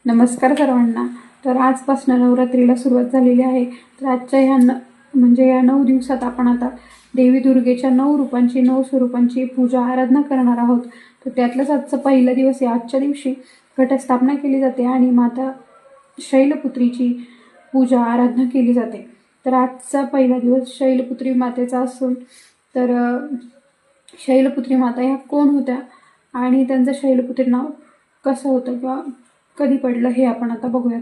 नमस्कार सर्वांना. तर आजपासून नवरात्रीला सुरुवात झालेली आहे. तर आजच्या म्हणजे या 9 दिवसात आपण आता देवी दुर्गेच्या 9 रूपांची 9 स्वरूपांची पूजा आराधना करणार आहोत. तर त्यातलाच आजचा पहिला दिवस आहे. आजच्या दिवशी घटस्थापना केली जाते आणि माता शैलपुत्रीची पूजा आराधना केली जाते. तर आजचा पहिला दिवस शैलपुत्री मातेचा असून तर शैलपुत्री माता ह्या कोण होत्या आणि त्यांचं शैलपुत्री नाव कसं होतं किंवा कधी पडलं हे आपण आता बघूयात.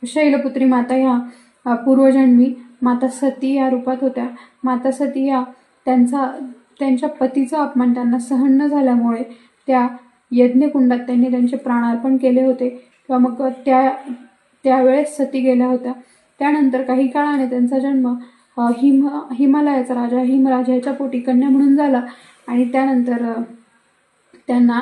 शैलपुत्री माता ह्या पूर्वजन्मी माता सती या रूपात होत्या. माता सती या त्यांच्या पतीचा अपमान त्यांना सहन न झाल्यामुळे त्या यज्ञकुंडात त्यांनी त्यांचे प्राणार्पण केले होते किंवा मग त्यावेळेस सती गेल्या होत्या. त्यानंतर काही काळाने त्यांचा जन्म हिमालयाचा राजा हिमराजाच्या पोटी कन्या म्हणून झाला आणि त्यानंतर त्यांना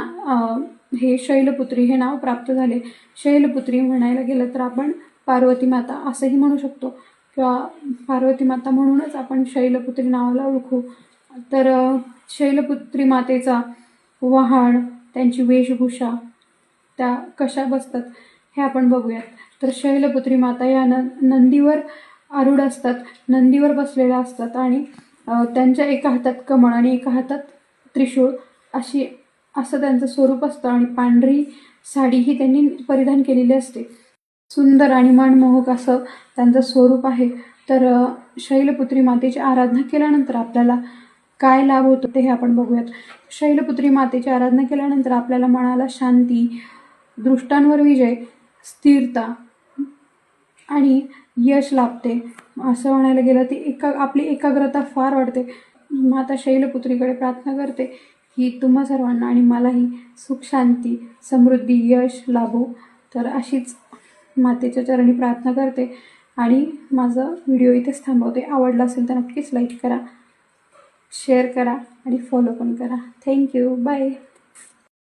हे शैलपुत्री हे नाव प्राप्त झाले. शैलपुत्री म्हणायला गेलं तर आपण पार्वती माता असंही म्हणू शकतो किंवा पार्वती माता म्हणूनच आपण शैलपुत्री नावाला ओळखू. तर शैलपुत्री मातेचा वहाण, त्यांची वेशभूषा, त्या कशा बसतात हे आपण बघूयात. तर शैलपुत्री माता या नंदीवर आरूढ असतात, नंदीवर बसलेल्या असतात आणि त्यांच्या एका हातात कमळ आणि एका हातात त्रिशूळ असं त्यांचं स्वरूप असतं आणि पांढरी साडीही त्यांनी परिधान केलेली असते. सुंदर आणि मनमोहक असं त्यांचं स्वरूप आहे. तर शैलपुत्री मातेची आराधना केल्यानंतर आपल्याला काय लाभ होतो ते आपण बघूयात. शैलपुत्री मातेची आराधना केल्यानंतर आपल्याला मनाला शांती, दृष्टांवर विजय, स्थिरता आणि यश लाभते. असं म्हणायला गेलं ती आपली एकाग्रता फार वाढते. माता शैलपुत्रीकडे प्रार्थना करते की तुम्हा सर्वांना आणि मलाही सुख, शांती, समृद्धी, यश लाभो. तर अशीच मातेच्या चरणी प्रार्थना करते आणि माझा व्हिडिओ इथेच थांबवते. आवडला असेल तर नक्कीच लाईक करा, शेअर करा आणि फॉलो पण करा. थँक्यू. बाय.